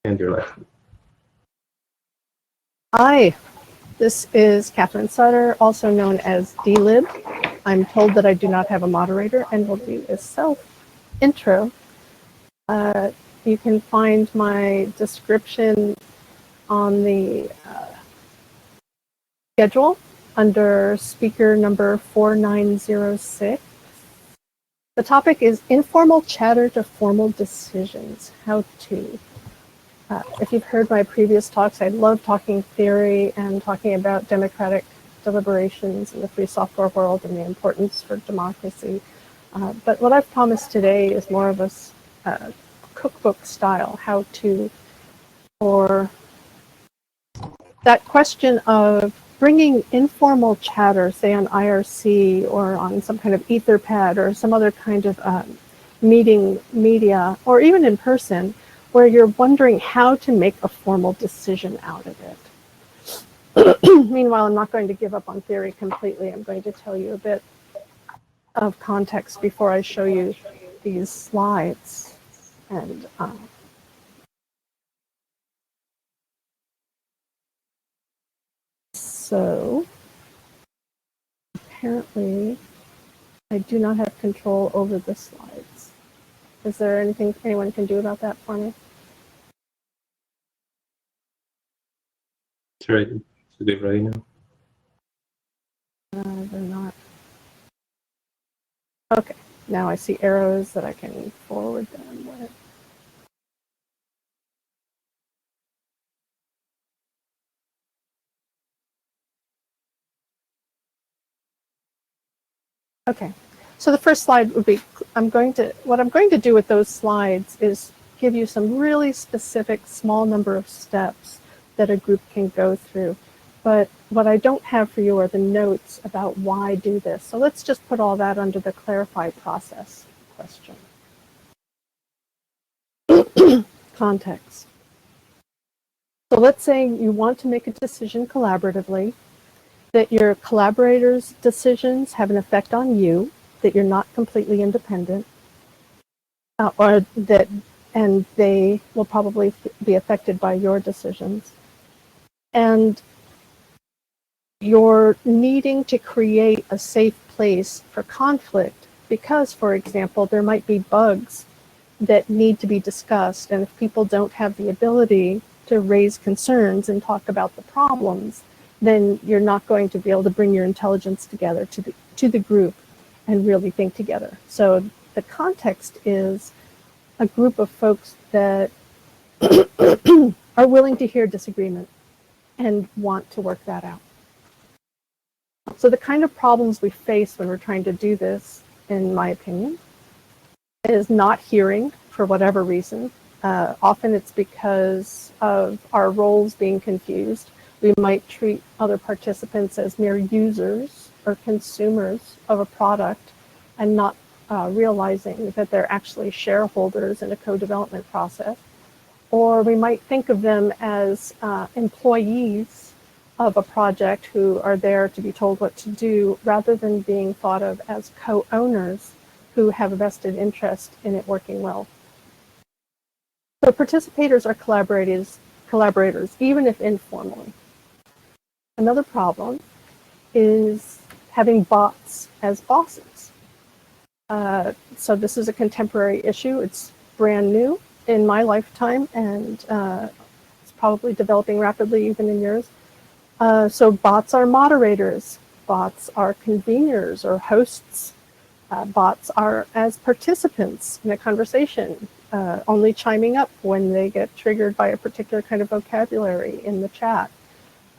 and your left. Hi, this is Katheryn Sutter, also known as DLib. I'm told that I do not have a moderator and will do a self-intro. You can find my description on the schedule under speaker number 4906. The topic is informal chatter to formal decisions, how to. If you've heard my previous talks, I love talking theory and talking about democratic deliberations in the free software world and the importance for democracy. But what I've promised today is more of a cookbook style, how to, or that question of bringing informal chatter, say on IRC or on some kind of Etherpad or some other kind of meeting media, or even in person, where you're wondering how to make a formal decision out of it. Meanwhile, I'm not going to give up on theory completely. I'm going to tell you a bit of context before I show you these slides. And so apparently I do not have control over the slides. Is there anything anyone can do about that for me? It's ready. Should be ready now. They're not. Okay, now I see arrows that I can forward them with. Okay, so the first slide would be, what I'm going to do with those slides is give you some really specific small number of steps that a group can go through. But what I don't have for you are the notes about why do this. So let's just put all that under the clarify process question. Context. So let's say you want to make a decision collaboratively, that your collaborators' decisions have an effect on you, that you're not completely independent, and they will probably be affected by your decisions. And you're needing to create a safe place for conflict because, for example, there might be bugs that need to be discussed, and if people don't have the ability to raise concerns and talk about the problems, then you're not going to be able to bring your intelligence together to the group and really think together. So the context is a group of folks that are willing to hear disagreement and want to work that out. So the kind of problems we face when we're trying to do this, in my opinion, is not hearing for whatever reason. Often it's because of our roles being confused. We might treat other participants as mere users or consumers of a product and not realizing that they're actually shareholders in a co-development process. Or we might think of them as employees of a project who are there to be told what to do, rather than being thought of as co-owners who have a vested interest in it working well. So participators are collaborators, even if informally. Another problem is having bots as bosses. So this is a contemporary issue. It's brand new in my lifetime, and it's probably developing rapidly even in yours. So bots are moderators. Bots are conveners or hosts. Bots are as participants in a conversation, only chiming up when they get triggered by a particular kind of vocabulary in the chat.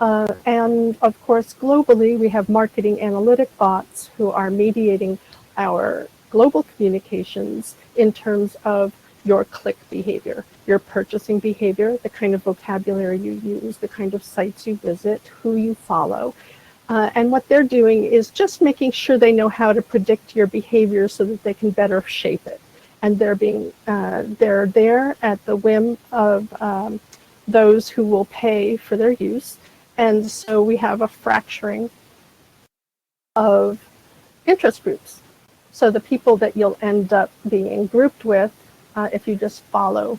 And of course, globally, we have marketing analytic bots who are mediating our global communications in terms of your click behavior, your purchasing behavior, the kind of vocabulary you use, the kind of sites you visit, who you follow. And what they're doing is just making sure they know how to predict your behavior so that they can better shape it. And they're there at the whim of those who will pay for their use. And so we have a fracturing of interest groups. So the people that you'll end up being grouped with, if you just follow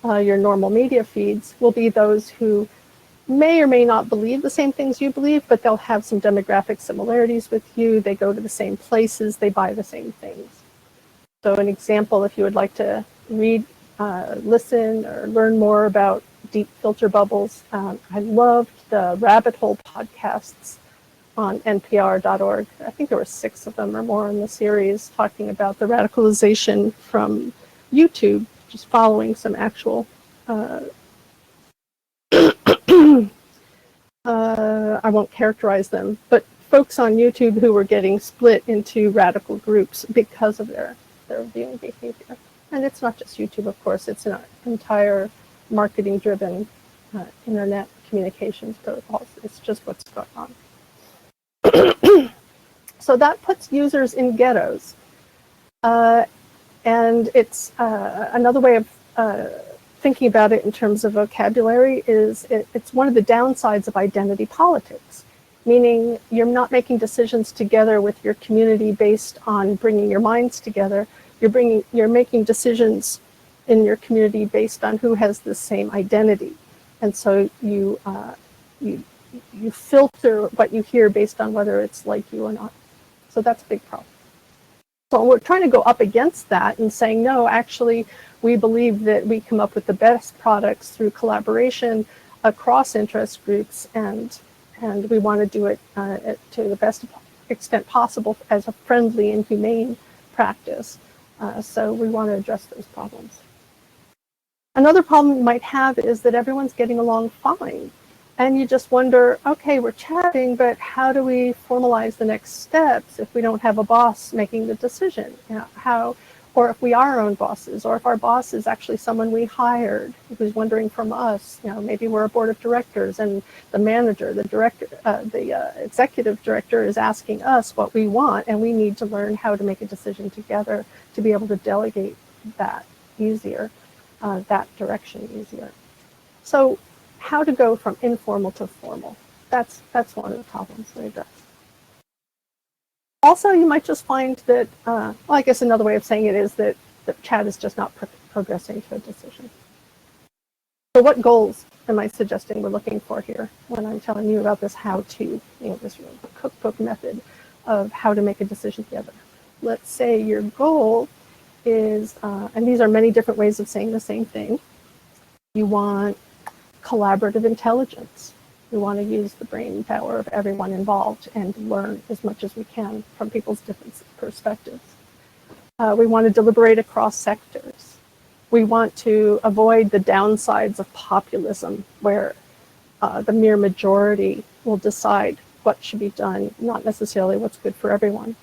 your normal media feeds will be those who may or may not believe the same things you believe, but they'll have some demographic similarities with you. They go to the same places, they buy the same things. So an example, if you would like to read, listen, or learn more about deep filter bubbles, I loved the Rabbit Hole podcasts on npr.org. I think there were 6 of them or more in the series talking about the radicalization from YouTube, just following some actual I won't characterize them, but folks on YouTube who were getting split into radical groups because of their viewing behavior. And it's not just YouTube, of course, it's an entire marketing-driven internet communications protocols. It's just what's going on. So that puts users in ghettos. And it's another way of thinking about it in terms of vocabulary is it's one of the downsides of identity politics, meaning you're not making decisions together with your community based on bringing your minds together. You're making decisions in your community based on who has the same identity, and so you filter what you hear based on whether it's like you or not. So that's a big problem. So we're trying to go up against that and saying, no, actually, we believe that we come up with the best products through collaboration across interest groups, and we want to do it to the best extent possible as a friendly and humane practice. So we want to address those problems. Another problem you might have is that everyone's getting along fine. And you just wonder, okay, we're chatting, but how do we formalize the next steps if we don't have a boss making the decision? You know, or if we are our own bosses, or if our boss is actually someone we hired who's wondering from us, you know, maybe we're a board of directors and the manager, the director, the executive director is asking us what we want, and we need to learn how to make a decision together to be able to delegate that easier, that direction easier. So how to go from informal to formal. That's one of the problems we address. Also, you might just find that, well, I guess another way of saying it is that the chat is just not progressing to a decision. So what goals am I suggesting we're looking for here when I'm telling you about this how-to, you know, this cookbook method of how to make a decision together? Let's say your goal is, and these are many different ways of saying the same thing, you want collaborative intelligence. We want to use the brain power of everyone involved and learn as much as we can from people's different perspectives. We want to deliberate across sectors. We want to avoid the downsides of populism, where the mere majority will decide what should be done, not necessarily what's good for everyone.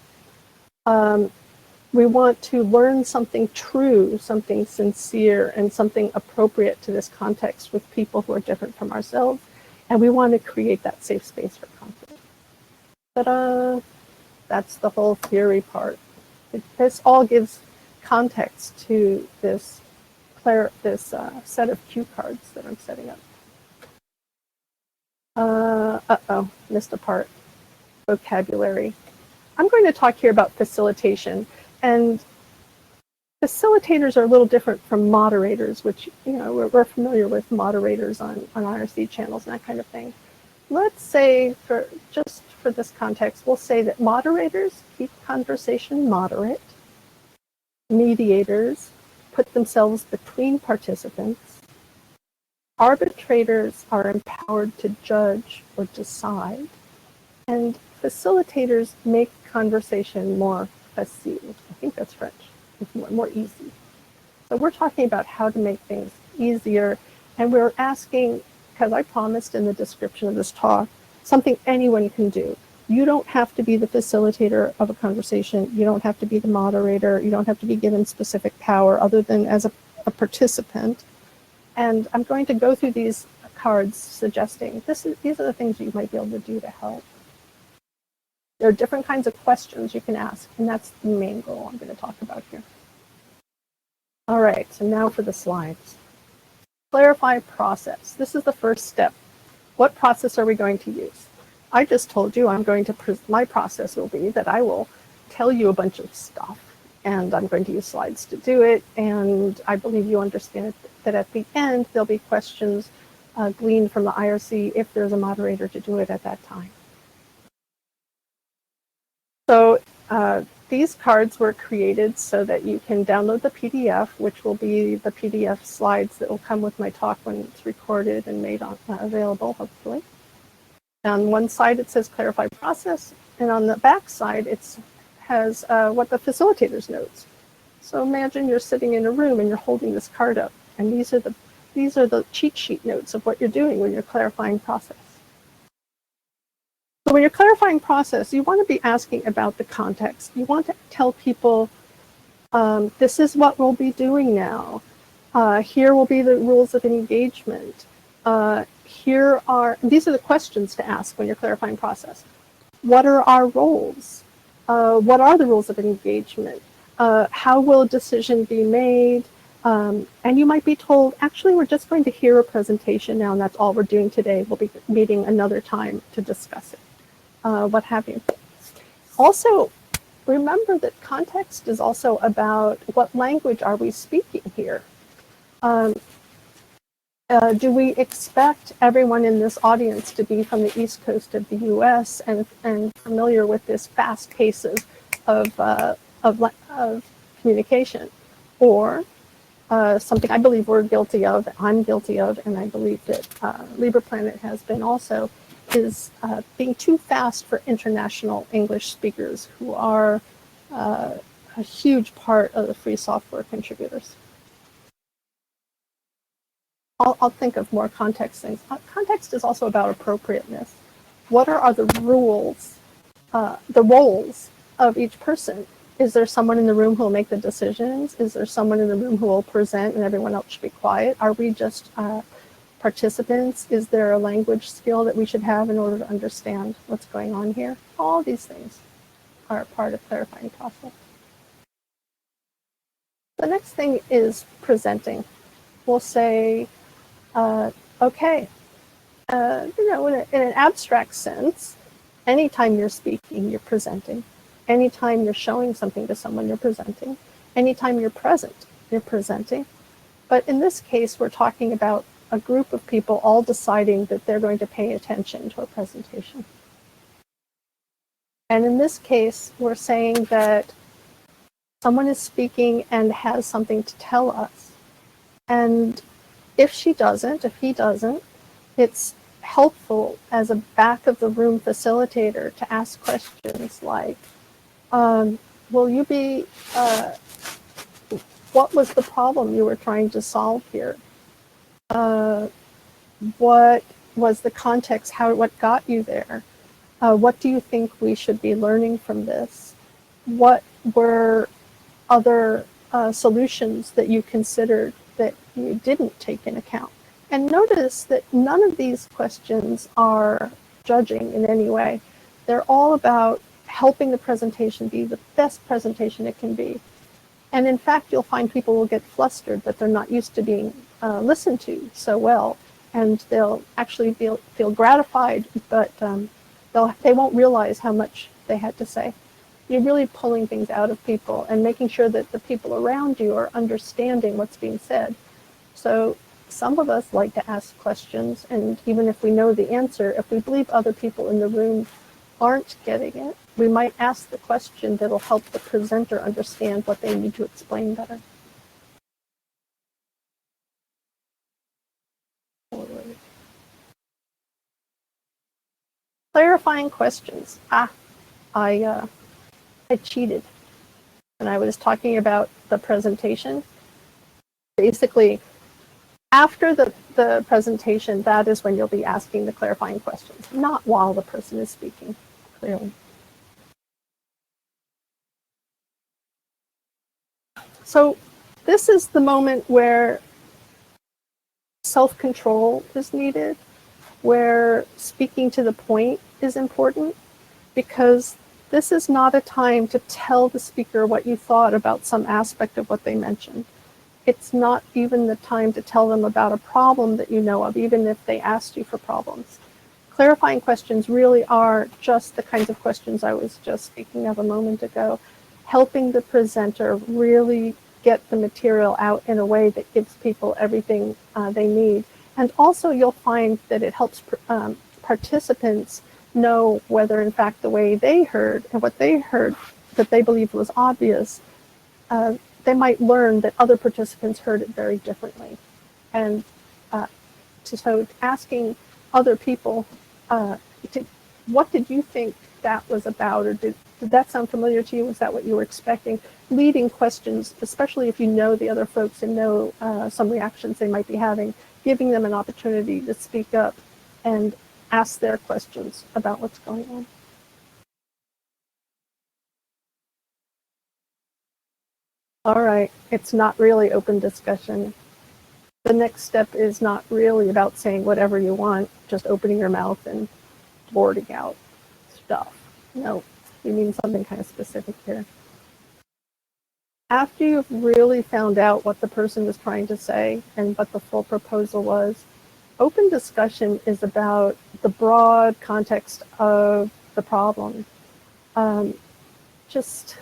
We want to learn something true, something sincere, and something appropriate to this context with people who are different from ourselves. And we want to create that safe space for conflict. Ta-da! That's the whole theory part. This all gives context to this set of cue cards that I'm setting up. Uh-oh, missed a part. Vocabulary. I'm going to talk here about facilitation. And facilitators are a little different from moderators, which, you know, we're familiar with moderators on IRC channels and that kind of thing. Let's say, just for this context, we'll say that moderators keep conversation moderate. Mediators put themselves between participants. Arbitrators are empowered to judge or decide. And facilitators make conversation more facile. I think that's French. It's more easy. So we're talking about how to make things easier, and we're asking, because I promised in the description of this talk, something anyone can do. You don't have to be the facilitator of a conversation. You don't have to be the moderator. You don't have to be given specific power other than as a participant. And I'm going to go through these cards suggesting these are the things you might be able to do to help. There are different kinds of questions you can ask, and that's the main goal I'm going to talk about here. All right, so now for the slides. Clarify process. This is the first step. What process are we going to use? I just told you I'm going to, my process will be that I will tell you a bunch of stuff, and I'm going to use slides to do it, and I believe you understand that at the end there'll be questions gleaned from the IRC if there's a moderator to do it at that time. So these cards were created so that you can download the PDF, which will be the PDF slides that will come with my talk when it's recorded and made available, hopefully. On one side it says clarify process, and on the back side it has what the facilitator's notes. So imagine you're sitting in a room and you're holding this card up, and these are the cheat sheet notes of what you're doing when you're clarifying process. So when you're clarifying process, you want to be asking about the context. You want to tell people, this is what we'll be doing now. Here will be the rules of engagement. These are the questions to ask when you're clarifying process. What are our roles? What are the rules of engagement? How will a decision be made? And you might be told, actually, we're just going to hear a presentation now, and that's all we're doing today. We'll be meeting another time to discuss it. What have you. Also, remember that context is also about what language are we speaking here. Do we expect everyone in this audience to be from the East Coast of the US and familiar with this fast pace of communication? Or something I believe we're guilty of, I'm guilty of, and I believe that LibrePlanet has been also, is being too fast for international English speakers who are a huge part of the free software contributors. I'll think of more context things. Context is also about appropriateness. What are the rules, the roles of each person? Is there someone in the room who will make the decisions? Is there someone in the room who will present and everyone else should be quiet? Are we just participants? Is there a language skill that we should have in order to understand what's going on here? All these things are part of clarifying process. The next thing is presenting. We'll say, okay, in an abstract sense, anytime you're speaking, you're presenting. Anytime you're showing something to someone, you're presenting. Anytime you're present, you're presenting. But in this case, we're talking about a group of people all deciding that they're going to pay attention to a presentation. And in this case, we're saying that someone is speaking and has something to tell us. And if she doesn't, if he doesn't, it's helpful as a back of the room facilitator to ask questions like, will you be, what was the problem you were trying to solve here? What was the context? What got you there? What do you think we should be learning from this? What were other solutions that you considered that you didn't take into account? And notice that none of these questions are judging in any way. They're all about helping the presentation be the best presentation it can be. And in fact, you'll find people will get flustered that they're not used to being listened to so well, and they'll actually feel gratified, but they won't realize how much they had to say. You're really pulling things out of people and making sure that the people around you are understanding what's being said. So some of us like to ask questions, and even if we know the answer, if we believe other people in the room aren't getting it, we might ask the question that'll help the presenter understand what they need to explain better. Clarifying questions. I cheated when I was talking about the presentation. Basically, after the presentation, that is when you'll be asking the clarifying questions, not while the person is speaking, clearly. So this is the moment where self-control is needed, where speaking to the point is important, because this is not a time to tell the speaker what you thought about some aspect of what they mentioned. It's not even the time to tell them about a problem that you know of, even if they asked you for problems. Clarifying questions really are just the kinds of questions I was just speaking of a moment ago. helping the presenter really get the material out in a way that gives people everything they need. And also you'll find that it helps participants know whether in fact the way they heard and what they heard that they believed was obvious, they might learn that other participants heard it very differently. And so asking other people, what did you think that was about, or did that sound familiar to you? Was that what you were expecting? Leading questions, especially if you know the other folks and know some reactions they might be having, giving them an opportunity to speak up and ask their questions about what's going on. All right, it's not really open discussion. The next step is not really about saying whatever you want, just opening your mouth and blurting out stuff. No, we mean something kind of specific here. After you've really found out what the person was trying to say and what the full proposal was, open discussion is about the broad context of the problem. Just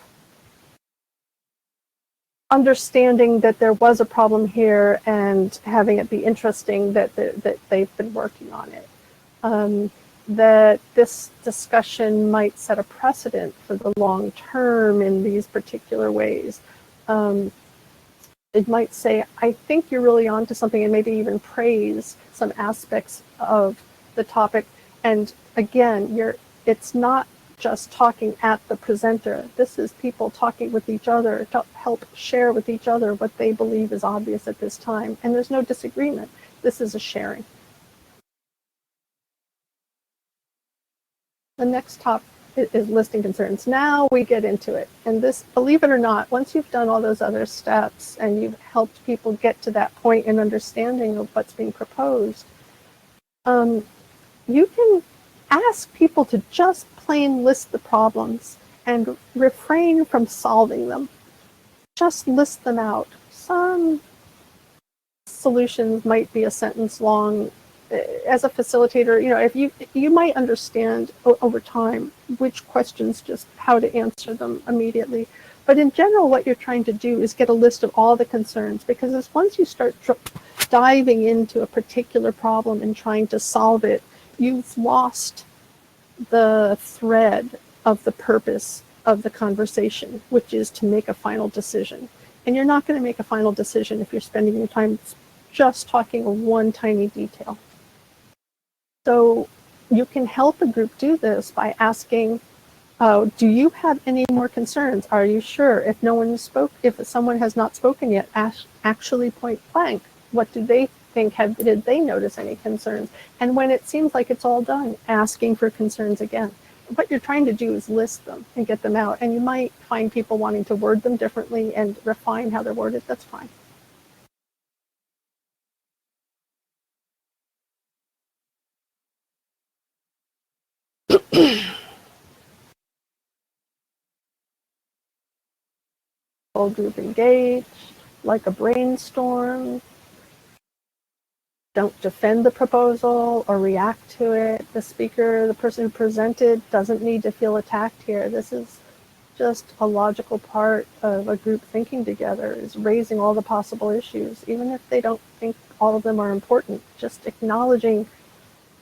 understanding that there was a problem here and having it be interesting that they've been working on it. That this discussion might set a precedent for the long term in these particular ways. It might say, I think you're really onto something, and maybe even praise some aspects of the topic. And again, it's not just talking at the presenter. This is people talking with each other to help share with each other what they believe is obvious at this time. And there's no disagreement. This is a sharing. The next topic is listing concerns. Now we get into it. And this, believe it or not, once you've done all those other steps and you've helped people get to that point in understanding of what's being proposed, you can ask people to just plain list the problems and refrain from solving them. Just list them out. Some solutions might be a sentence long. As a facilitator, if you might understand over time which questions, just how to answer them immediately. But in general, what you're trying to do is get a list of all the concerns, because once you start diving into a particular problem and trying to solve it, you've lost the thread of the purpose of the conversation, which is to make a final decision. And you're not going to make a final decision if you're spending your time just talking one tiny detail. So you can help a group do this by asking, do you have any more concerns? Are you sure? If no one spoke, if someone has not spoken yet, actually point blank, what do they think? Did they notice any concerns? And when it seems like it's all done, asking for concerns again. What you're trying to do is list them and get them out. And you might find people wanting to word them differently and refine how they're worded. That's fine. Whole group engaged, like a brainstorm. Don't defend the proposal or react to it. The speaker, the person who presented, doesn't need to feel attacked here. This is just a logical part of a group thinking together, is raising all the possible issues, even if they don't think all of them are important. Just acknowledging.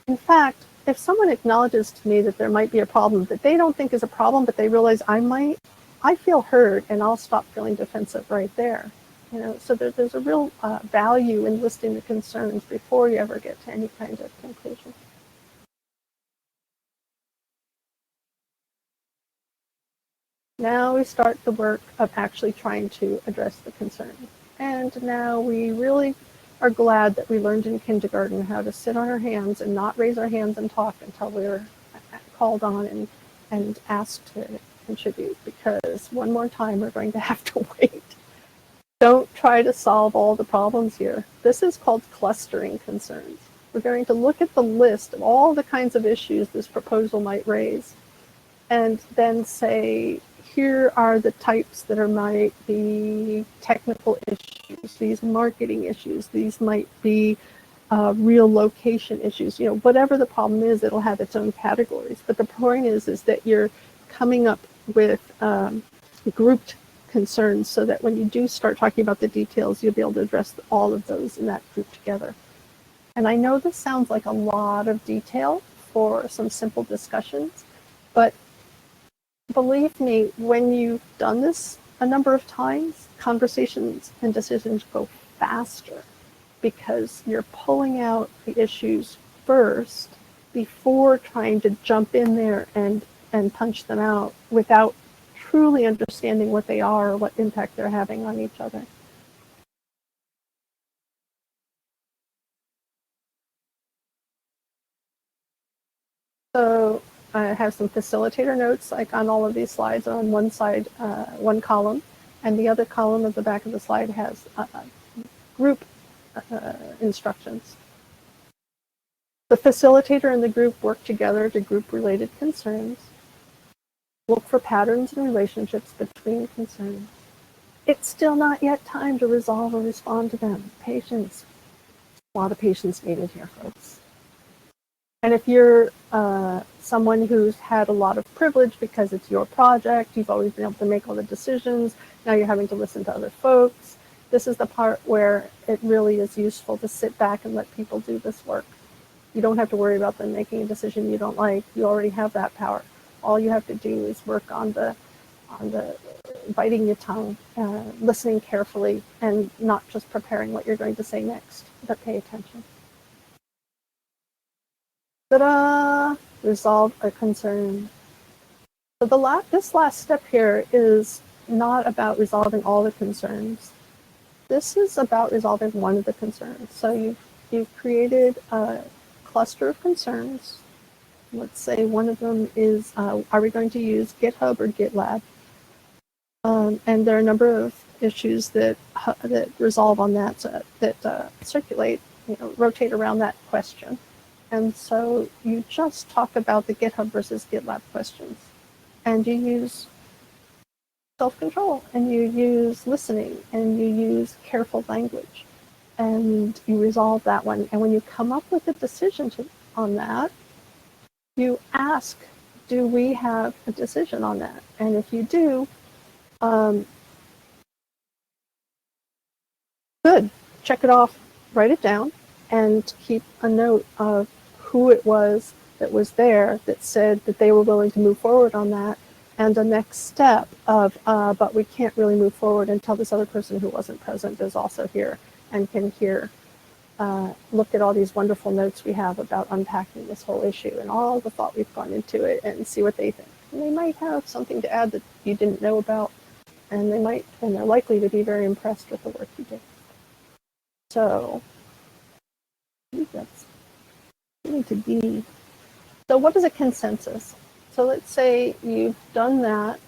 In fact, if someone acknowledges to me that there might be a problem that they don't think is a problem, but they realize I might, I feel heard, and I'll stop feeling defensive right there. So there's a real value in listing the concerns before you ever get to any kind of conclusion. Now we start the work of actually trying to address the concerns. And now we really are glad that we learned in kindergarten how to sit on our hands and not raise our hands and talk until we're called on and asked to contribute, because one more time we're going to have to wait. Don't try to solve all the problems here. This is called clustering concerns. We're going to look at the list of all the kinds of issues this proposal might raise, and then say, here are the types that might be technical issues, these marketing issues, these might be real location issues. Whatever the problem is, it'll have its own categories. But the point is that you're coming up with grouped concerns so that when you do start talking about the details, you'll be able to address all of those in that group together. And I know this sounds like a lot of detail for some simple discussions, but believe me, when you've done this a number of times, conversations and decisions go faster because you're pulling out the issues first before trying to jump in there and punch them out without truly understanding what they are or what impact they're having on each other. So I have some facilitator notes, like on all of these slides. On one side, one column, and the other column at the back of the slide has group instructions. The facilitator and the group work together to group related concerns. Look for patterns and relationships between concerns. It's still not yet time to resolve or respond to them. Patience. A lot of patience needed here, folks. And if you're someone who's had a lot of privilege because it's your project, you've always been able to make all the decisions, now you're having to listen to other folks, this is the part where it really is useful to sit back and let people do this work. You don't have to worry about them making a decision you don't like. You already have that power. All you have to do is work on the biting your tongue, listening carefully, and not just preparing what you're going to say next, but pay attention. Ta-da! Resolve a concern. So this last step here is not about resolving all the concerns. This is about resolving one of the concerns. So you've created a cluster of concerns. Let's say one of them is, are we going to use GitHub or GitLab? And there are a number of issues that resolve on that, that circulate, rotate around that question. And so you just talk about the GitHub versus GitLab questions. And you use self-control, and you use listening, and you use careful language. And you resolve that one. And when you come up with a decision on that, you ask, do we have a decision on that? And if you do, good. Check it off, write it down, and keep a note of who it was that was there that said that they were willing to move forward on that, and the next step of, but we can't really move forward until this other person who wasn't present is also here and can hear. Look at all these wonderful notes we have about unpacking this whole issue and all the thought we've gone into it, and see what they think. And they might have something to add that you didn't know about, and they're likely to be very impressed with the work you did. So I think that's going to be. So what is a consensus? So let's say you've done that,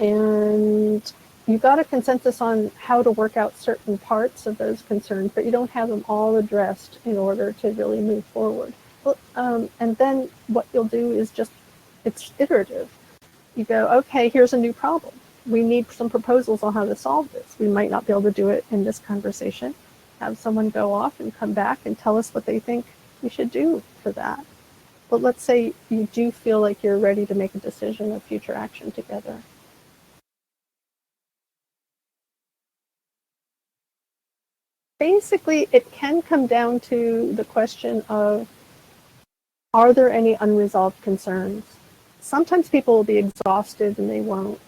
and you got a consensus on how to work out certain parts of those concerns, but you don't have them all addressed in order to really move forward. And then what you'll do is it's iterative. You go, okay, here's a new problem. We need some proposals on how to solve this. We might not be able to do it in this conversation. Have someone go off and come back and tell us what they think we should do for that. But let's say you do feel like you're ready to make a decision of future action together. Basically, it can come down to the question of, are there any unresolved concerns? Sometimes people will be exhausted and they won't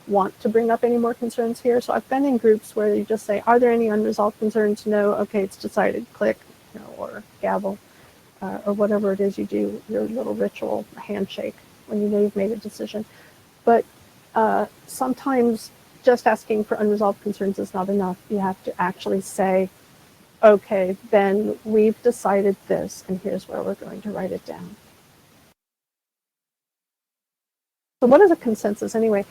want to bring up any more concerns here. So I've been in groups where you just say, are there any unresolved concerns? No, okay, it's decided, click, or gavel, or whatever it is you do, your little ritual handshake when you know you've made a decision. But sometimes just asking for unresolved concerns is not enough. You have to actually say, okay, then we've decided this, and here's where we're going to write it down. So what is a consensus anyway?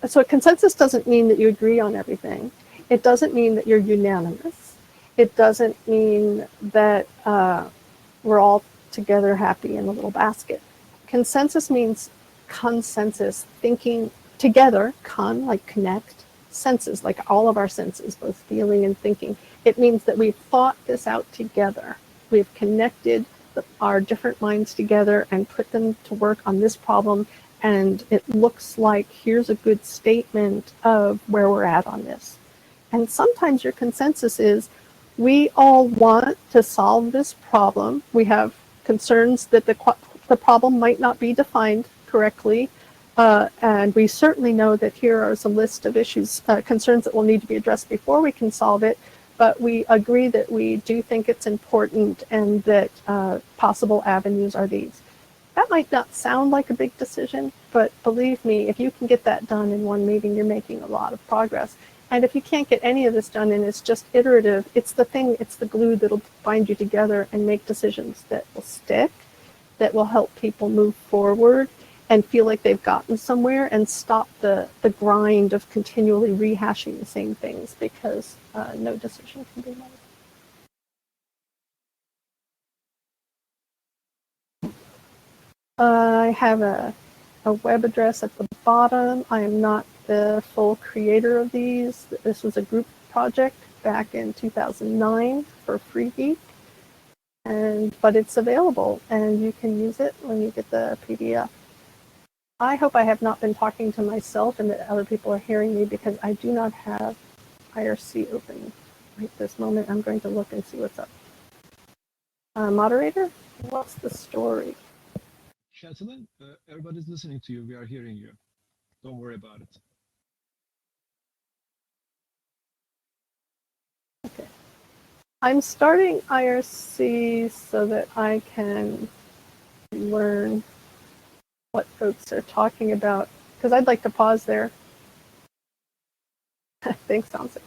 So a consensus doesn't mean that you agree on everything. It doesn't mean that you're unanimous. It doesn't mean that we're all together happy in a little basket. Consensus means consensus, thinking together, like connect, senses, like all of our senses, both feeling and thinking. It means that we've thought this out together. We've connected our different minds together and put them to work on this problem, and it looks like here's a good statement of where we're at on this. And sometimes your consensus is we all want to solve this problem. We have concerns that the problem might not be defined correctly. And we certainly know that here is a list of issues, concerns that will need to be addressed before we can solve it. But we agree that we do think it's important and that possible avenues are these. That might not sound like a big decision, but believe me, if you can get that done in one meeting, you're making a lot of progress. And if you can't get any of this done and it's just iterative, it's the thing, it's the glue that'll bind you together and make decisions that will stick, that will help people move forward and feel like they've gotten somewhere and stop the grind of continually rehashing the same things, because no decision can be made. I have a web address at the bottom. I am not the full creator of these. This was a group project back in 2009 for FreeGeek, but it's available and you can use it when you get the PDF. I hope I have not been talking to myself and that other people are hearing me, because I do not have IRC open right this moment. I'm going to look and see what's up. Moderator, what's the story? Katheryn, everybody's listening to you. We are hearing you. Don't worry about it. Okay. I'm starting IRC so that I can learn what folks are talking about, because I'd like to pause there. Thanks, Thompson.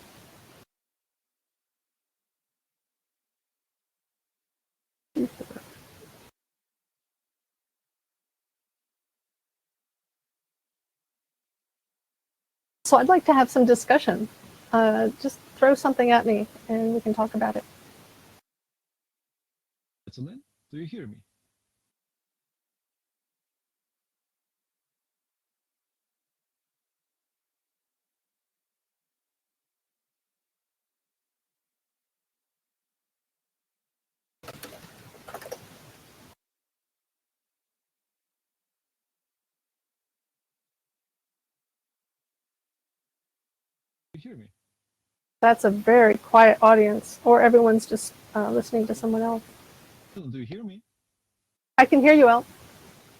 So I'd like to have some discussion. Just throw something at me and we can talk about it. Katheryn, do you hear me? Do you hear me? That's a very quiet audience, or everyone's just listening to someone else. Do you hear me? I can hear you, El.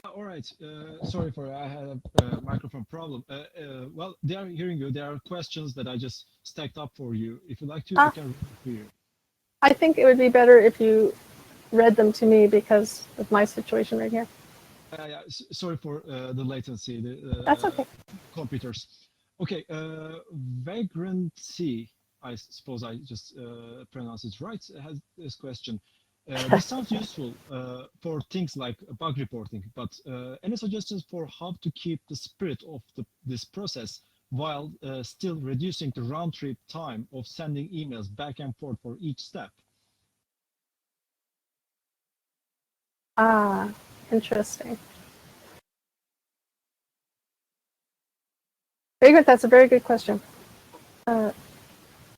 All right. Sorry for I had a microphone problem. Well, they are hearing you. There are questions that I just stacked up for you. If you like to, I can read it for you. I think it would be better if you read them to me because of my situation right here. Yeah, sorry for the latency. That's okay. Computers. Okay. Vagrancy, I suppose I just pronounced it right, has this question. This sounds useful for things like bug reporting, but any suggestions for how to keep the spirit of this process while still reducing the round-trip time of sending emails back and forth for each step? Ah, interesting. Very good. That's a very good question.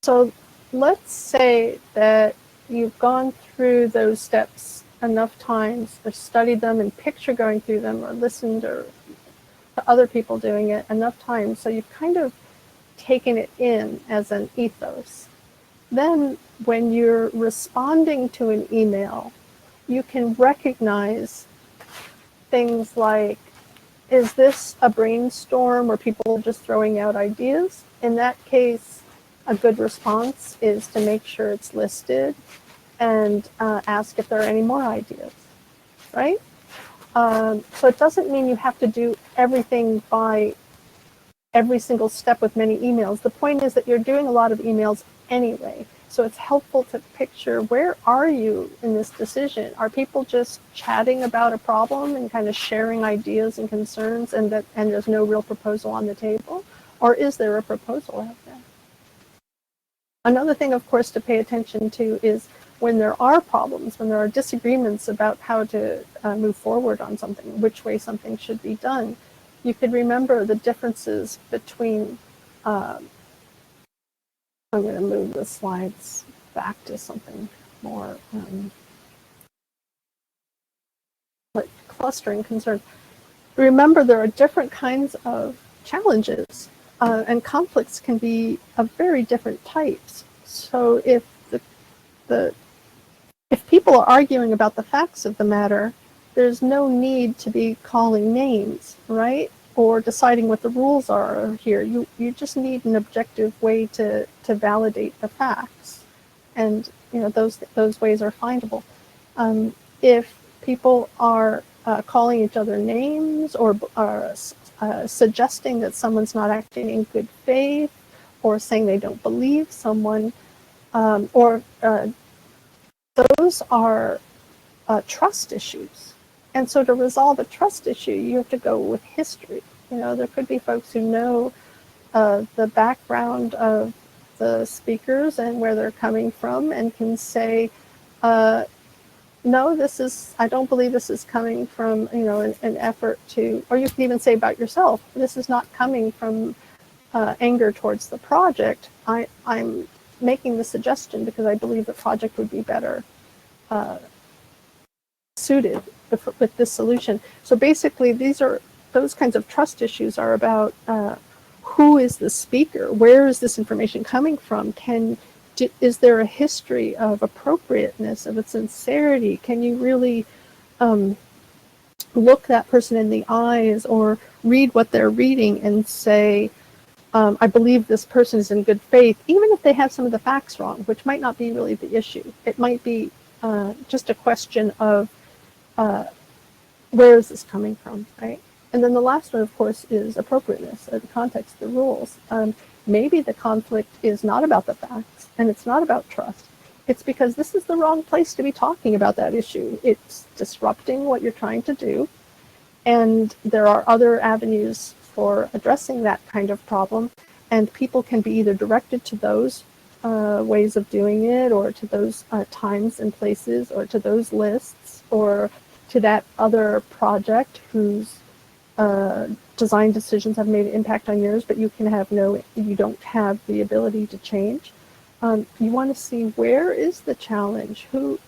So let's say that you've gone through those steps enough times, or studied them and picture going through them, or listened to other people doing it enough times, so you've kind of taken it in as an ethos. Then when you're responding to an email, you can recognize things like, is this a brainstorm where people are just throwing out ideas? In that case, a good response is to make sure it's listed and ask if there are any more ideas, right? So it doesn't mean you have to do everything by every single step with many emails. The point is that you're doing a lot of emails anyway. So it's helpful to picture, where are you in this decision? Are people just chatting about a problem and kind of sharing ideas and concerns, and there's no real proposal on the table? Or is there a proposal out there? Another thing, of course, to pay attention to is when there are problems, when there are disagreements about how to move forward on something, which way something should be done, you could remember the differences between, I'm going to move the slides back to something more like clustering concern. remember, there are different kinds of challenges, and conflicts can be of very different types. So the if people are arguing about the facts of the matter, there's no need to be calling names, right? Or deciding what the rules are here. You just need an objective way to validate the facts, and those ways are findable. If people are calling each other names, or are suggesting that someone's not acting in good faith, or saying they don't believe someone, or those are trust issues. And so to resolve a trust issue, you have to go with history. There could be folks who know the background of the speakers and where they're coming from, and can say, no, I don't believe this is coming from, an effort to, or you can even say about yourself, this is not coming from anger towards the project. I'm making the suggestion because I believe the project would be better suited with this solution. So basically, those kinds of trust issues are about who is the speaker, where is this information coming from, is there a history of appropriateness, of a sincerity? Can you really look that person in the eyes, or read what they're reading and say, I believe this person is in good faith, even if they have some of the facts wrong, which might not be really the issue. It might be just a question of where is this coming from, right? And then the last one, of course, is appropriateness, the context, the rules. Maybe the conflict is not about the facts, and it's not about trust. It's because this is the wrong place to be talking about that issue. It's disrupting what you're trying to do, and there are other avenues for addressing that kind of problem, and people can be either directed to those ways of doing it, or to those times and places, or to those lists, or to that other project whose design decisions have made an impact on yours, but you don't have the ability to change. You want to see, where is the challenge? Who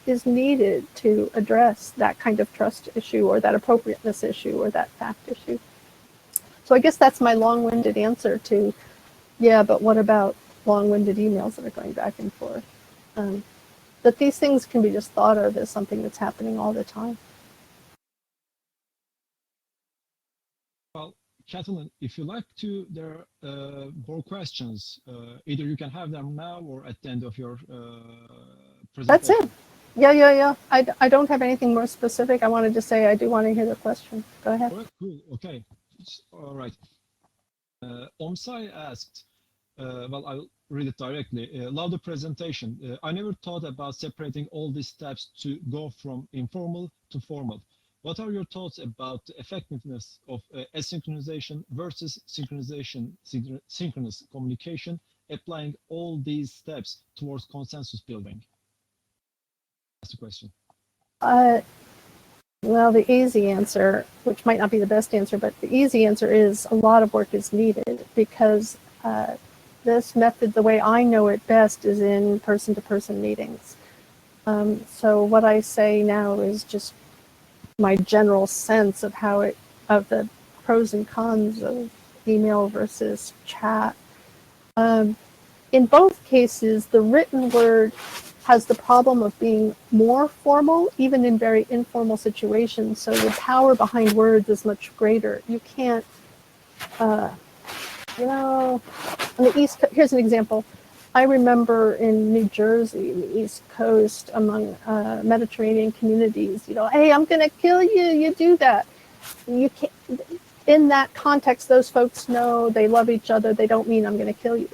is needed to address that kind of trust issue, or that appropriateness issue, or that fact issue? So I guess that's my long-winded answer to, yeah, but what about long-winded emails that are going back and forth? That these things can be just thought of as something that's happening all the time. Well, Katheryn, if you like to, there are more questions. Either you can have them now or at the end of your presentation. That's it. Yeah. I don't have anything more specific. I wanted to say I do want to hear the question. Go ahead. All right, cool. Okay. All right. Omsai asked, well, I'll read it directly. Love the presentation. I never thought about separating all these steps to go from informal to formal. What are your thoughts about the effectiveness of asynchronization versus synchronous communication, applying all these steps towards consensus building? That's the question. Well, the easy answer, which might not be the best answer, but the easy answer is a lot of work is needed, because this method, the way I know it best, is in person-to-person meetings. So what I say now is just my general sense of of the pros and cons of email versus chat. In both cases, the written word has the problem of being more formal, even in very informal situations. So the power behind words is much greater. You can't, on the East Coast, here's an example. I remember in New Jersey, in the East Coast, among Mediterranean communities, hey, I'm going to kill you, you do that. You can't, in that context, those folks know they love each other. They don't mean I'm going to kill you.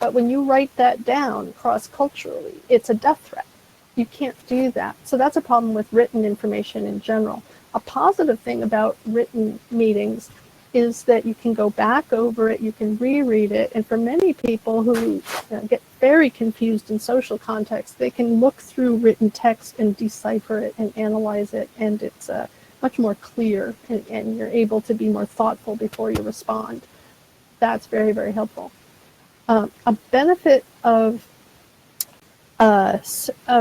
But when you write that down cross-culturally, it's a death threat. You can't do that. So that's a problem with written information in general. A positive thing about written meetings is that you can go back over it, you can reread it, and for many people who get very confused in social context, they can look through written text and decipher it and analyze it, and it's much more clear, and you're able to be more thoughtful before you respond. That's very, very helpful. A benefit of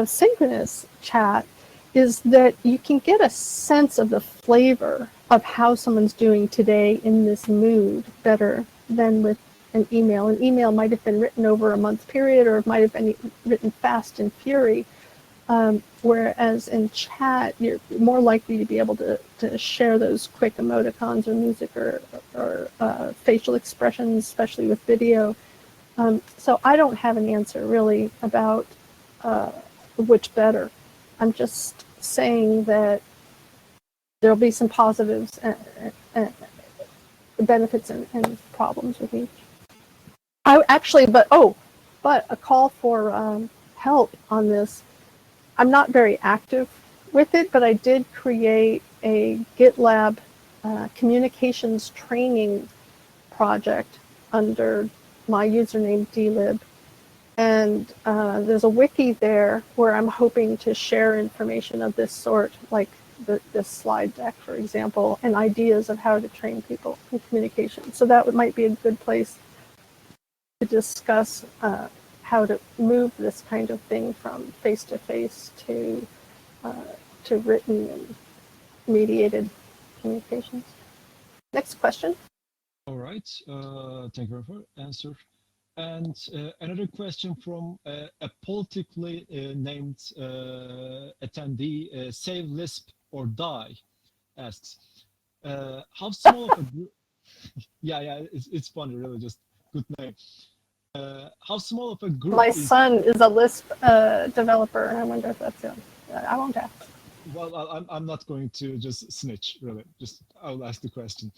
synchronous chat is that you can get a sense of the flavor of how someone's doing today in this mood better than with an email. An email might have been written over a month period, or it might have been written fast and fury. Whereas in chat, you're more likely to be able to share those quick emoticons or music or facial expressions, especially with video. So I don't have an answer really about which better. I'm just saying that there'll be some positives and benefits and problems with each. But a call for help on this. I'm not very active with it, but I did create a GitLab communications training project under my username dlib. And there's a wiki there where I'm hoping to share information of this sort, like this slide deck, for example, and ideas of how to train people in communication. So that might be a good place to discuss how to move this kind of thing from face-to-face to written and mediated communications. Next question. All right, thank you for the answer. And another question from a politically named attendee, Save Lisp or Die, asks, how small of a group, yeah, it's funny, really, just good name. How small of a group My son is a Lisp developer, and I wonder if that's him. I won't ask. Well, I'm not going to just snitch, really. Just I'll ask the question.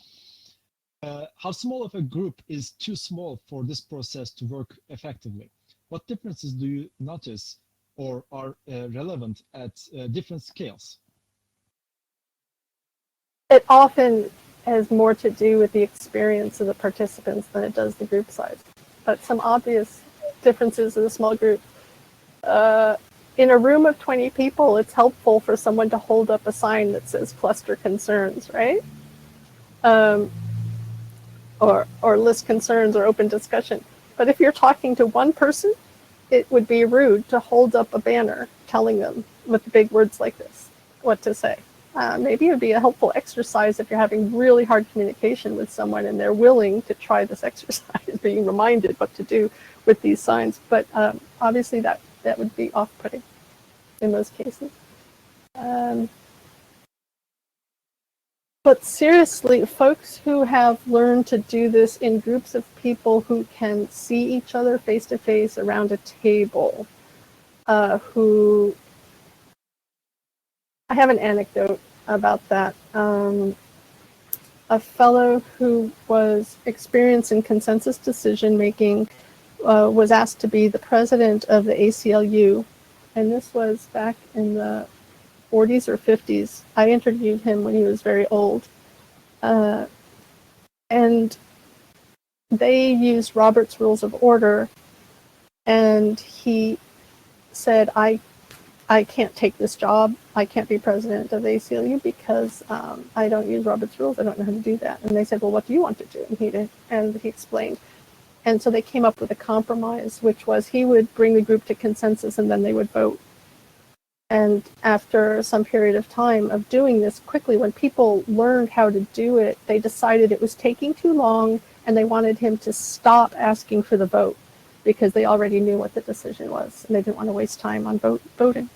How small of a group is too small for this process to work effectively? What differences do you notice or are relevant at different scales? It often has more to do with the experience of the participants than it does the group size. But some obvious differences in a small group. In a room of 20 people, it's helpful for someone to hold up a sign that says cluster concerns, right? Or list concerns or open discussion. But if you're talking to one person, it would be rude to hold up a banner telling them with big words like this what to say. Maybe it would be a helpful exercise if you're having really hard communication with someone and they're willing to try this exercise, being reminded what to do with these signs. But obviously that would be off-putting in most cases. But seriously, folks who have learned to do this in groups of people who can see each other face to face around a table, I have an anecdote about that. A fellow who was experienced in consensus decision making was asked to be the president of the ACLU, and this was back in the 40s or 50s. I interviewed him when he was very old. And they used Robert's Rules of Order, and he said, I can't take this job. I can't be president of the ACLU because I don't use Robert's Rules. I don't know how to do that. And they said, well, what do you want to do? And he explained. And so they came up with a compromise, which was he would bring the group to consensus and then they would vote. And after some period of time of doing this quickly, when people learned how to do it, they decided it was taking too long and they wanted him to stop asking for the vote because they already knew what the decision was and they didn't want to waste time on voting.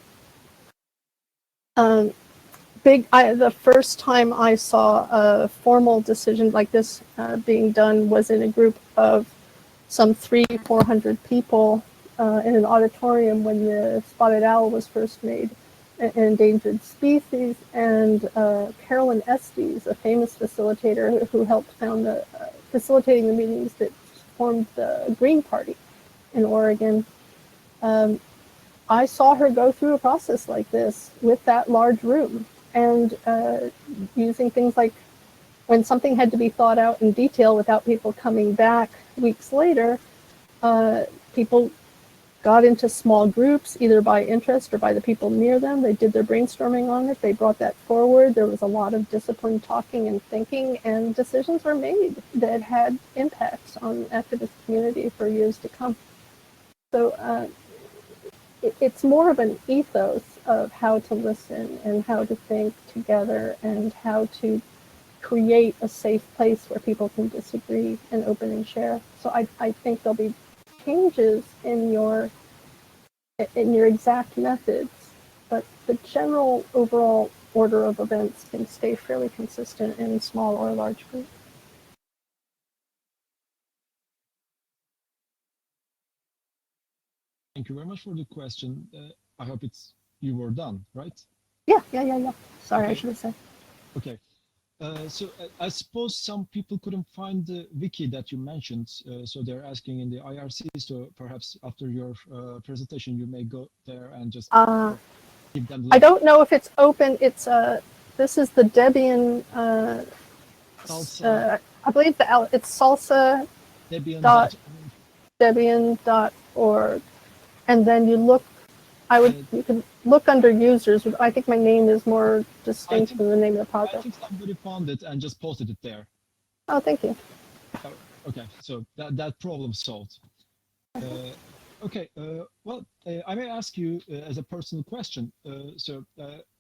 The first time I saw a formal decision like this being done was in a group of some 300-400 people in an auditorium when the spotted owl was first made an endangered species, and Carolyn Estes, a famous facilitator who helped found facilitating the meetings that formed the Green Party in Oregon. I saw her go through a process like this with that large room and using things like when something had to be thought out in detail without people coming back weeks later, people got into small groups, either by interest or by the people near them. They did their brainstorming on it. They brought that forward. There was a lot of disciplined talking and thinking, and decisions were made that had impacts on the activist community for years to come. So it's more of an ethos of how to listen and how to think together and how to create a safe place where people can disagree and open and share. So I think there'll be changes in your exact methods, but the general overall order of events can stay fairly consistent in small or large groups. Thank you very much for the question. I hope you were done, right? Yeah. Sorry, Okay. I should have said. Okay. So I suppose some people couldn't find the wiki that you mentioned, so they're asking in the IRC. So perhaps after your presentation, you may go there and just give them the I link. don't know if it's open. It's this is the Debian. Salsa, I believe it's salsa Debian.org. Debian.org, and then you look. You can look under users. I think my name is more distinct than the name of the I project. think somebody found it and just posted it there. Oh, thank you. Oh, okay, so that problem solved. Okay, well, I may ask you as a personal question.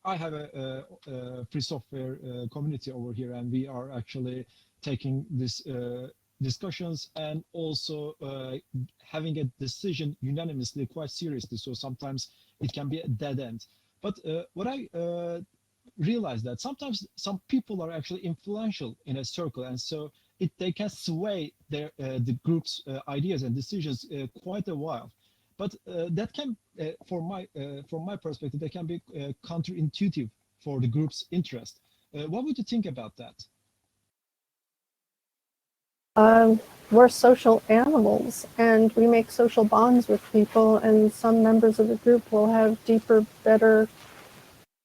I have a free software community over here, and we are actually taking this discussions and also having a decision unanimously quite seriously. So sometimes it can be a dead end. But what I realize that sometimes some people are actually influential in a circle, and so they can sway the group's ideas and decisions quite a while. But that can, from my perspective, they can be counterintuitive for the group's interest. What would you think about that? We're social animals, and we make social bonds with people, and some members of the group will have deeper, better,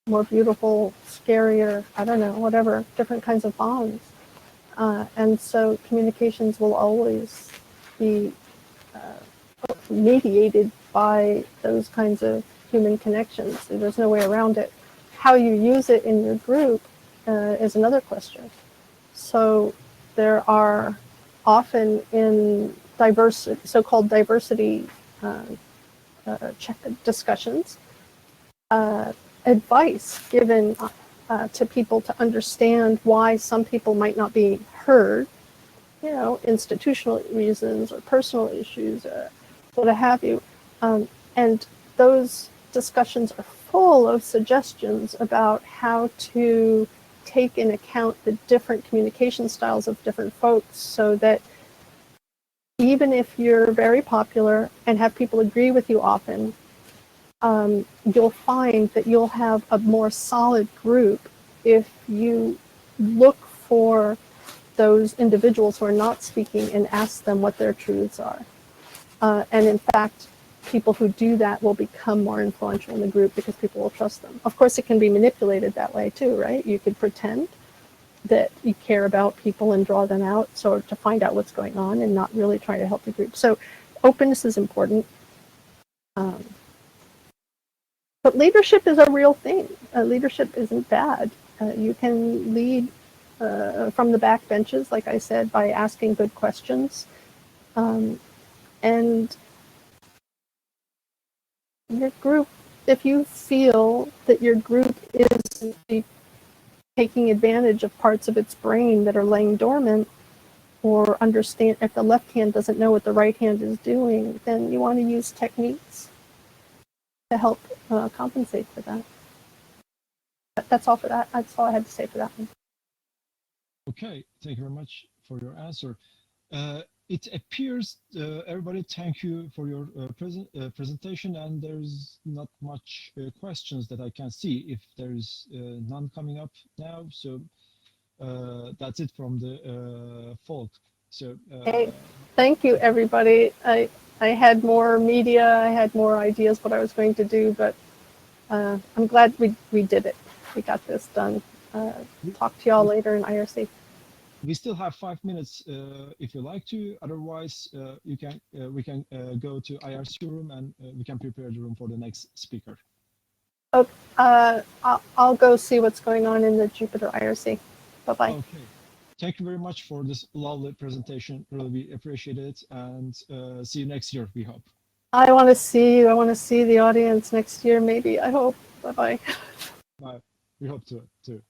more beautiful, scarier, I don't know, whatever, different kinds of bonds. And so communications will always be mediated by those kinds of human connections. There's no way around it. How you use it in your group is another question. So there are often in so-called diversity discussions, advice given to people to understand why some people might not be heard, institutional reasons or personal issues, what have you. And those discussions are full of suggestions about how to take in account the different communication styles of different folks, so that even if you're very popular and have people agree with you often, you'll find that you'll have a more solid group if you look for those individuals who are not speaking and ask them what their truths are. And in fact, people who do that will become more influential in the group because people will trust them. Of course, it can be manipulated that way too, right? You could pretend that you care about people and draw them out so to find out what's going on and not really try to help the group. So openness is important. But leadership is a real thing. Leadership isn't bad. You can lead from the back benches, like I said, by asking good questions. And your group, if you feel that your group is taking advantage of parts of its brain that are laying dormant, or understand if the left hand doesn't know what the right hand is doing, then you want to use techniques to help compensate for that. That's all for that. That's all I had to say for that one. Okay, thank you very much for your answer. It appears, everybody, thank you for your presentation, and there's not much questions that I can see if there's none coming up now. So that's it from the folk. So Hey, thank you, everybody. I had more media, I had more ideas what I was going to do, but I'm glad we did it. We got this done. Talk to y'all later in IRC. we still have 5 minutes if you like to. Otherwise, we can go to IRC room and we can prepare the room for the next speaker. Oh, I'll go see what's going on in the Jupiter IRC. Bye-bye. Okay. Thank you very much for this lovely presentation. Really, we appreciate it, and see you next year, we hope. I want to see you. I want to see the audience next year, maybe. I hope. Bye-bye. Bye. We hope to too.